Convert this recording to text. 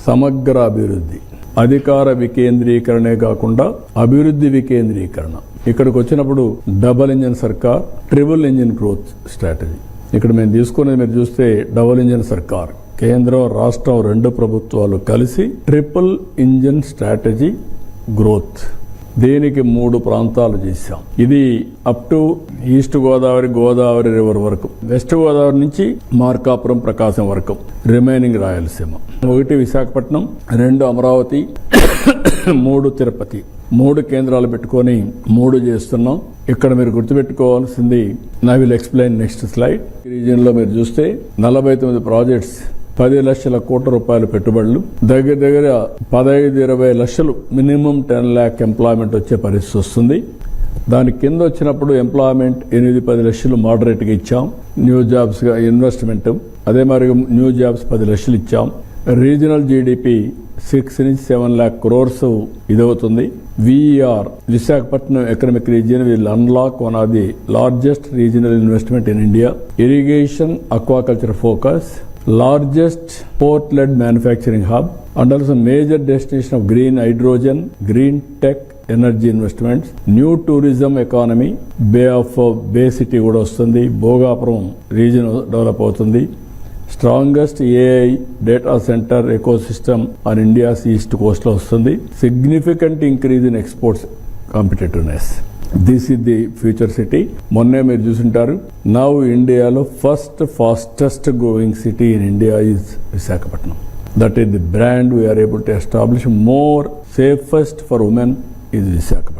సమగ్ర అభివృద్ధి, అధికార వికేంద్రీకరణే కాకుండా అభివృద్ధి వికేంద్రీకరణ. ఇక్కడికి వచ్చినప్పుడు డబుల్ ఇంజిన్ సర్కార్, ట్రిపుల్ ఇంజిన్ గ్రోత్ స్ట్రాటజీ. ఇక్కడ మేము తీసుకునేది మీరు చూస్తే డబుల్ ఇంజిన్ సర్కార్, కేంద్రం రాష్ట్రం రెండు ప్రభుత్వాలు కలిసి ట్రిపుల్ ఇంజిన్ స్ట్రాటజీ గ్రోత్. దీనికి 3 ప్రాంతాలు చేశాం. ఇది up to east Godavari river వరకు, వెస్ట్ గోదావరి నుంచి మార్కాపురం ప్రకాశం వరకు, రిమైనింగ్ రాయలసీమ. 1 విశాఖపట్నం, 2 అమరావతి, 3 తిరుపతి. 3 కేంద్రాలు పెట్టుకొని 3 చేస్తున్నాం. ఇక్కడ మీరు గుర్తుపెట్టుకోవాల్సింది, నా విల్ ఎక్స్ప్లెయిన్ నెక్స్ట్ స్లైడ్. ఈ రీజియన్ లో మీరు చూస్తే 49 ప్రాజెక్ట్స్, 10 లక్షల కోట్ల రూపాయల పెట్టుబడులు, దగ్గర 15-20 లక్షలు, మినిమం 10 lakh ఎంప్లాయ్మెంట్ వచ్చే పరిస్థితి వస్తుంది. దాని కింద వచ్చినప్పుడు ఎంప్లాయ్మెంట్ 8-10 లక్షలు మోడరేట్గా ఇచ్చాం. న్యూ జాబ్స్ గా ఇన్వెస్ట్మెంట్, అదే మరి న్యూ జాబ్స్ 10 లక్షలు ఇచ్చాం. రీజనల్ జీడిపి 6-7 lakh crores ఇదవుతుంది. We are Visakhapatnam economic region will unlock one of the largest regional investment in India. Irrigation, aquaculture focus, largest port-led manufacturing hub, and also major destination of green hydrogen, green tech, energy investments, new tourism economy, Bay City కూడా వస్తుంది, Bhogapuram region develop అవుతుంది. Strongest AI data center ecosystem on India's east coast లో వస్తుంది. Significant increase in exports competitiveness. This is the future city. మొన్నే మీరు చూసుంటారు, now ఇండియాలో fastest growing city in India is Visakhapatnam. That is the brand we are able to establish. More safest for women is Visakhapatnam.